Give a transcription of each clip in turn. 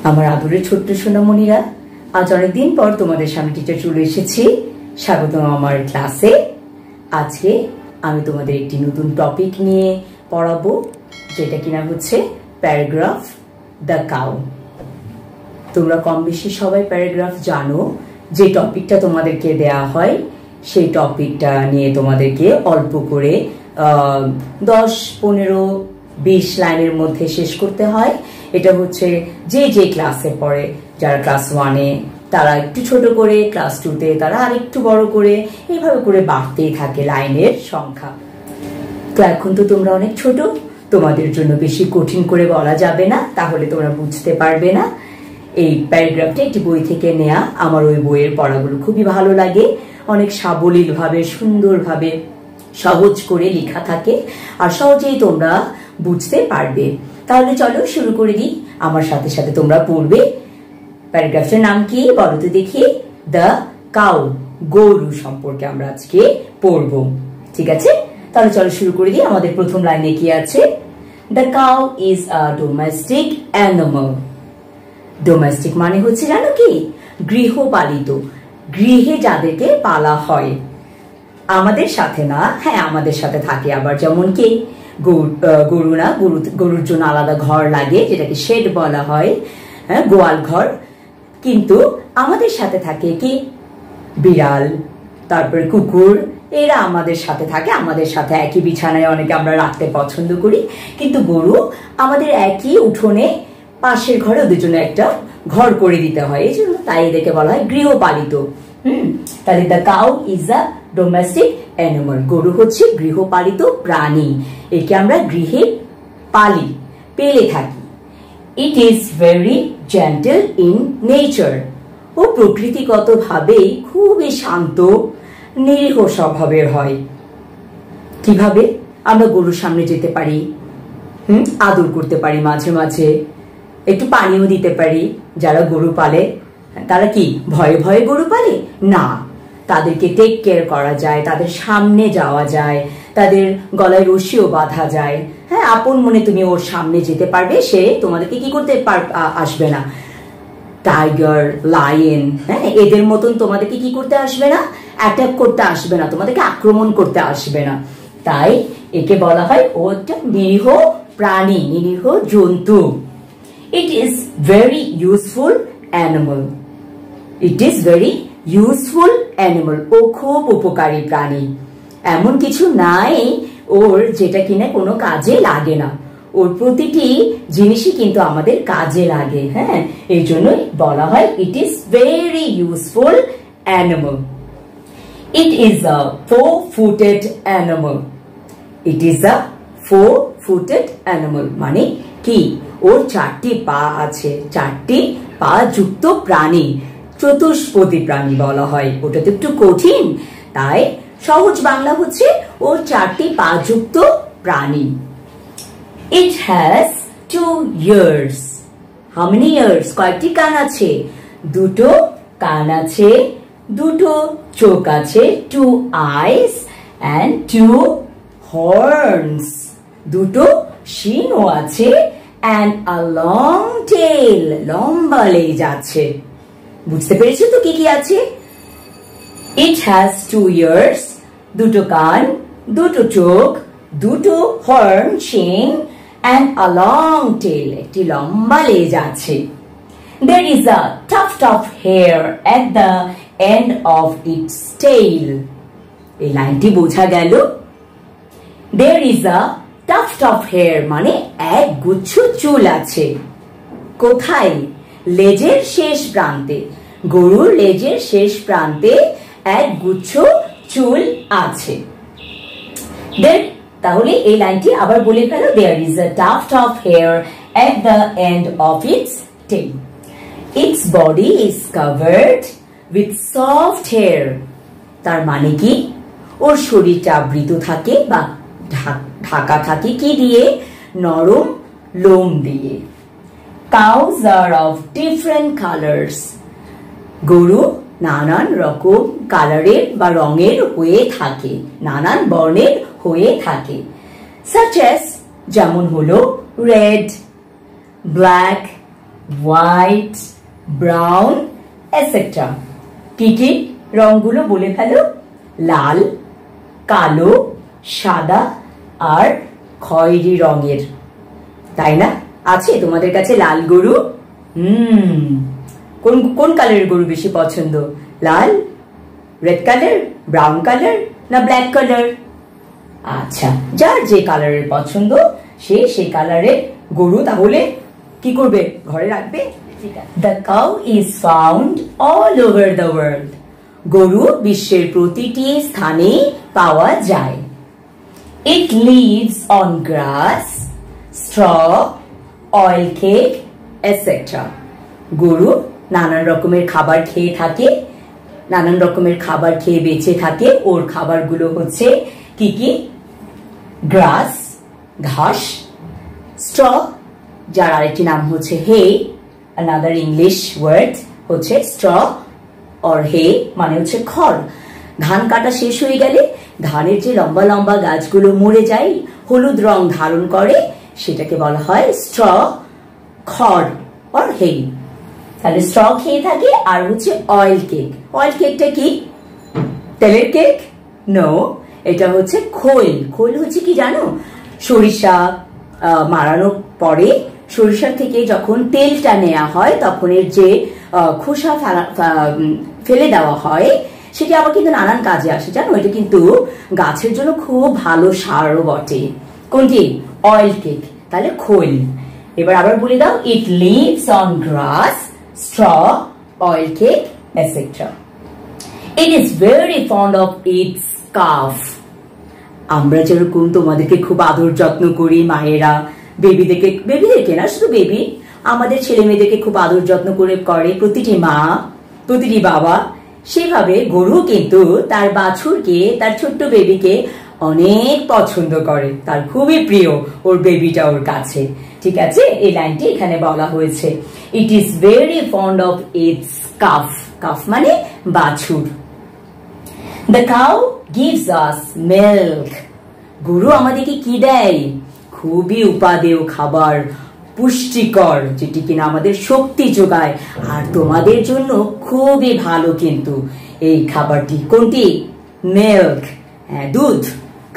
আমার আদরের ছোট্ট সোনামণিরা, আজ অনেকদিন পর তোমাদের সামনে টিচার চলে এসেছি। স্বাগতম আমার ক্লাসে। আজকে আমি তোমাদের একটি নতুন টপিক নিয়ে পড়াবো, যেটা কিনা হচ্ছে প্যারাগ্রাফ দ্য কাউ। তোমরা কম বেশি সবাই প্যারাগ্রাফ জানো। যে টপিকটা তোমাদেরকে দেয়া হয় সেই টপিকটা নিয়ে তোমাদেরকে অল্প করে 10-15-20 লাইনের মধ্যে শেষ করতে হয়। এটা হচ্ছে যে ক্লাসে পড়ে, যারা ক্লাস 1-এ তারা একটু ছোট করে, ক্লাস 2-তে তারা আরেকটু বড় করে, এইভাবে করে বাড়তেই থাকে লাইনের সংখ্যা। তো এখন তো তোমরা অনেক ছোট, তোমাদের জন্য বেশি কঠিন করে বলা যাবে না, তাহলে তোমরা বুঝতে পারবে না। এই প্যারাগ্রাফটা একটি বই থেকে নেয়া। আমার ওই বইয়ের পড়াগুলো খুবই ভালো লাগে। অনেক সাবলীল ভাবে, সুন্দরভাবে, সহজ করে লেখা থাকে, আর সহজেই তোমরা বুঝতে পারবে। তাহলে চলো শুরু করে দিই। আমার সাথে সাথে তোমরা পড়বে। প্যারাগ্রাফটার নাম কি বলো তো দেখি? দ্য কাউ, গরু সম্পর্কে আমরা আজকে পড়ব। ঠিক আছে, তাহলে চলো শুরু করে দিই। আমাদের প্রথম লাইনে কি আছে? The cow is a domestic animal. Domestic মানে হচ্ছে জানো কি? গৃহপালিত, গৃহে যাদেরকে পালা হয়। আমাদের সাথে না, হ্যাঁ আমাদের সাথে থাকে আবার, যেমন কি গরু না, গরুর জন্য আলাদা ঘর লাগে, যেটাকে শেড বলা হয়, হ্যাঁ, গোয়াল ঘর। কিন্তু আমাদের সাথে থাকে কি? বিড়াল, তারপরে কুকুর, এরা আমাদের সাথে থাকে। আমাদের সাথে একই বিছানায় অনেকে আমরা রাখতে পছন্দ করি, কিন্তু গরু আমাদের একই উঠোনে পাশের ঘরে ওদের জন্য একটা ঘর করে দিতে হয়, এই জন্য তাই এদেরকে বলা হয় গৃহপালিত। তাহলে the cow is a domestic animal. গরু হচ্ছে গৃহপালিত প্রাণী, একে আমরা গৃহে পালি, পেলে থাকি। It is very gentle in nature. ও প্রকৃতিগত ভাবে খুবই শান্ত, নিরীহ স্বভাবের হয়। কিভাবে? আমরা গরুর সামনে যেতে পারি, আদর করতে পারি, মাঝে মাঝে একটু পানিও দিতে পারি। যারা গরু পালে তারা কি ভয়ে ভয়ে গরু পালে না, তাদেরকে টেক কেয়ার করা যায়, তাদের সামনে যাওয়া যায়, তাদের গলায় রশিও বাঁধা যায়। হ্যাঁ, আপন মনে তুমি ওর সামনে যেতে পারবে, সে তোমাদেরকে কি করতে আসবে না। টাইগার, লায়ন, হ্যাঁ, এদের মতন তোমাদেরকে কি করতে আসবে না, অ্যাটাক করতে আসবে না, তোমাদেরকে আক্রমণ করতে আসবে না। তাই একে বলা হয় ও একটা নিরীহ প্রাণী, নিরীহ জন্তু। It is very useful animal. It is very useful animal. ও খুব উপকারী প্রাণী। এমন কিছু নাই ওর যেটা কিনা কোনো কাজে লাগে না। ওর প্রতিটি জিনিসই কিন্তু আমাদের কাজে লাগে। হ্যাঁ, এই জন্যই বলা হয় it is very useful animal. It is a four-footed animal. It is a four-footed animal. মানে কি? ওর 4টি পা আছে, 4টি পা যুক্ত প্রাণী, চতুষ্পদী প্রাণী বলা হয়। ওটা তো একটু কঠিন, তাই সহজ বাংলা হচ্ছে ওর 4টি পা যুক্ত প্রাণী। It has 2 ears. How many ears? কয়টি কান আছে? 2টো কান আছে, 2টো চোখ আছে, 2 eyes and 2 horns. 2টো শিংও আছে and a long tail. লম্বা লেজ আছে। বুঝতে পেরেছো তো কি কি আছে? It has 2 ears, 2টো কান, 2টো চোখ, 2টো হর্ন, শিং and a long tail. একটি লম্বা লেজ আছে। There is a tuft of hair at the end of its tail. এই লাইনটি বোঝা গেল? There is a tuft of hair মানে এক গুচ্ছ চুল আছে। কোথায়? লেজের শেষ প্রান্তে। গরুর লেজের শেষ প্রান্তে এক গুচ্ছ চুল আছে। তাহলে এই লাইনটি আবার বলে ফেলো। There is a tuft of hair at the end of its tail. Its body is covered with soft hair. তার মানে কি? ওর শরীরটা আবৃত থাকে বা ঢাকা থাকে কি দিয়ে? নরম লোম দিয়ে। Cows are of different colors. গরু নানান রকম কালারের বা রঙের হয়ে থাকে, নানান বর্ণের হয়ে থাকে। Such as যেমন হলো red, black, white, brown etcetera. কি কি রংগুলো বলে ফেলো? লাল, কালো, সাদা আর খয়েরি রঙের, তাই না? আছে তোমাদের কাছে লাল গরু? কোন কোন কালারের গরু বেশি পছন্দ? লাল, রেড কালার, ব্রাউন কালার না ব্ল্যাক কালার? আচ্ছা, যার যে কালারের পছন্দ সে সেই কালারের গরু তাহলে কি করবে? ঘরে রাখবে। The cow is found all over the world. গরু বিশ্বের প্রতিটি স্থানে পাওয়া যায়। It lives on grass, straw, oil cake, etc. গরু নানান রকমের খাবার খেয়ে থাকে, নানান রকমের খাবার খেয়ে বেঁচে থাকে। ওর খাবারগুলো হচ্ছে কি কি? গ্রাস, ঘাস, স্ট্র, যার আরেকটি নাম হচ্ছে হে, another English word হচ্ছে straw or hay, মানে হচ্ছে খড়। ধান কাটা শেষ হয়ে গেলে ধানের যে লম্বা লম্বা গাছগুলো মরে যায়, হলুদ রং ধারণ করে, সেটাকে বলা হয় স্ট্র, খড় or hay। তাহলে স্ট্র খেয়ে থাকে। আর হচ্ছে অয়েল কেক। অয়েল কেকটা কি? তেলের কেক? নো, এটা হচ্ছে খোল। খোল হচ্ছে কি জানো? সরিষা মারানোর পরে সরিষা থেকে যখন তেলটা নেওয়া হয় তখন এর যে খোসা ফেলে দেওয়া হয়, সেটা আবার কিন্তু নানান কাজে আসে জানো। এটা কিন্তু গাছের জন্য খুব ভালো সারও বটে। কোনটি? Oil cake. তাহলে খোল। এবার আবার বলে দাও। It lives on grass, straw, oil cake etcetera. It is very fond of its calf. আমরা যেরকম তোমাদেরকে খুব আদর যত্ন করি মায়েরা, বেবিদেরকে না শুধু বেবি, আমাদের ছেলে মেয়েদেরকে খুব আদর যত্ন করে প্রতিটি মা, প্রতিটি বাবা, সেভাবে গরু কিন্তু তার বাছুরকে, তার ছোট্ট বেবিকে অনেক পছন্দ করে। তার খুবই প্রিয় ওর বেবিটা ওর কাছে। ঠিক আছে, এই লাইনটি এখানে বলা হয়েছে। ইট is very fond of its calf. Calf মানে বাছুর। The cow gives us milk. গরু আমাদেরকে কি দেয়? খুবই উপাদেয় খাবার, পুষ্টিকর, যেটি কিনা আমাদের শক্তি যোগায়। আর তোমাদের জন্য খুবই ভালো কিন্তু এই খাবারটি। কোনটি? মিল্ক। হ্যাঁ, দুধ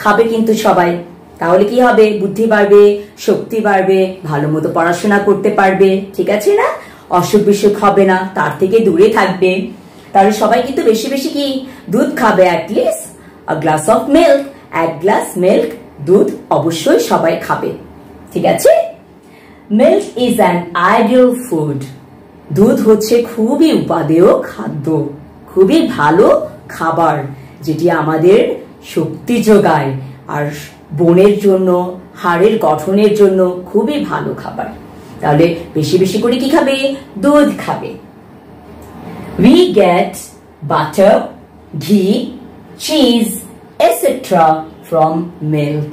খাবে কিন্তু সবাই। তাহলে কি হবে? বুদ্ধি বাড়বে, শক্তি বাড়বে, ভালো মতো পড়াশোনা করতে পারবে। ঠিক আছে না? অসুখ বিসুখ হবে না, তার থেকে দূরে থাকবে। তাহলে সবাই কিন্তু বেশি বেশি কি দুধ খাবে। At least a glass of milk, এক গ্লাস মিল্ক, দুধ অবশ্যই সবাই খাবে। ঠিক আছে? Milk is an ideal food. দুধ হচ্ছে খুবই উপাদেয় খাদ্য, খুবই ভালো খাবার, যেটি আমাদের শক্তি যোগায় আর বোনের জন্য, হাড়ের গঠনের জন্য খুবই ভালো খাবার। তাহলে বেশি বেশি করে কি খাবে? দুধ খাবে। We get butter, ghee, cheese, etc. from milk.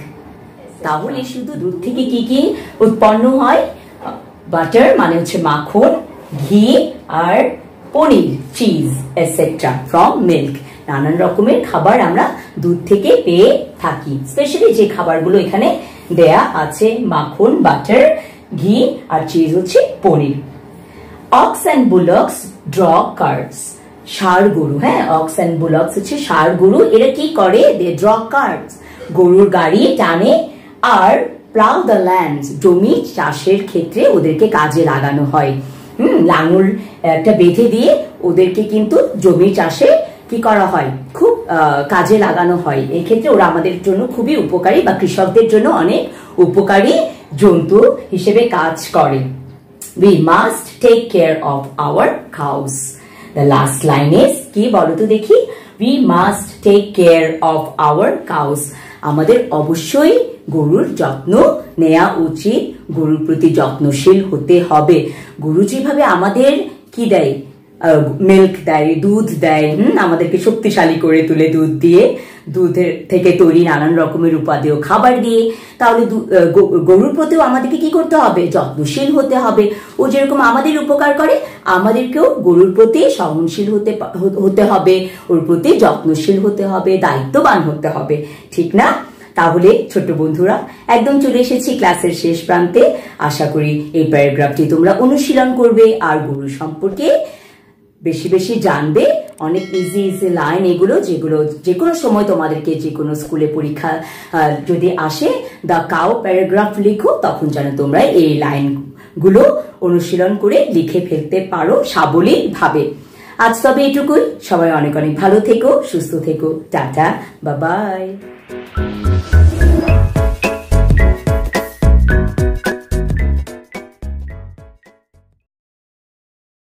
তাহলে শুধু দুধ থেকে কি কি উৎপন্ন হয়? বাটার মানে হচ্ছে মাখন, ঘি আর পনির, চিজ এটসেট্রা ফ্রম মিল্ক। নানান রকমের খাবার আমরা দুধ থেকে পেয়ে থাকি। স্পেশালি যে খাবারগুলো এখানে দেয়া আছে, মাখন, বাটার, ঘি আর চিজ হচ্ছে পনির। Ox and bullocks draw carts. ষাঁড় গরু, হ্যাঁ, অক্স অ্যান্ড বুলক্স হচ্ছে ষাঁড় গরু। এরা কি করে? দে ড্র কার্টস, গরুর গাড়ি টানে। আর প্লাউ দ্য ল্যান্ড, জমি চাষের ক্ষেত্রে ওদেরকে কাজে লাগানো হয়। লাঙল একটা বেঁধে দিয়ে ওদেরকে কিন্তু জমি চাষে কি করা হয়? খুব কাজে লাগানো হয়। এই ক্ষেত্রে ওরা আমাদের জন্য খুবই উপকারী, বা কৃষকদের জন্য অনেক উপকারী জন্তু হিসেবে কাজ করে। We must take care of our cows. The last line is কি বলো তো দেখি? We must take care of our cows. আমাদের অবশ্যই গরুর যত্ন নেওয়া উচিত, গরুর প্রতি যত্নশীল হতে হবে। গরু যেভাবে আমাদের কি দেয়? মিল্ক দেয়, দুধ দেয়, আমাদেরকে শক্তিশালী করে তুলে দুধ দিয়ে, দুধের থেকে তৈরি নানান রকমের উপাদেয় খাবার দিয়ে। তাহলে গরুর প্রতিও আমাদেরকে কি করতে হবে? যত্নশীল হতে হবে। ও যেরকম আমাদের উপকার করে, আমাদেরকেও গরুর প্রতি সহনশীল হতে হবে, ওর প্রতি যত্নশীল হতে হবে, দায়িত্ববান হতে হবে। ঠিক না? তাহলে ছোট্ট বন্ধুরা, একদম চলে এসেছি ক্লাসের শেষ প্রান্তে। আশা করি এই প্যারাগ্রাফটি তোমরা অনুশীলন করবে আর গুরু সম্পর্কে বেশি বেশি জানবে। অনেক ইজি ইজি লাইন এগুলো, যেগুলো যে কোনো সময় তোমাদেরকে যে কোনো স্কুলে পরীক্ষা যদি আসে, দ্য কাউ প্যারাগ্রাফ লিখো, তখন যেন তোমরা এই লাইনগুলো অনুশীলন করে লিখে ফেলতে পারো সাবলীল ভাবে। আজ তবে এটুকুই। সবাই অনেক অনেক ভালো থেকো, সুস্থ থেকো। Tata, bye bye.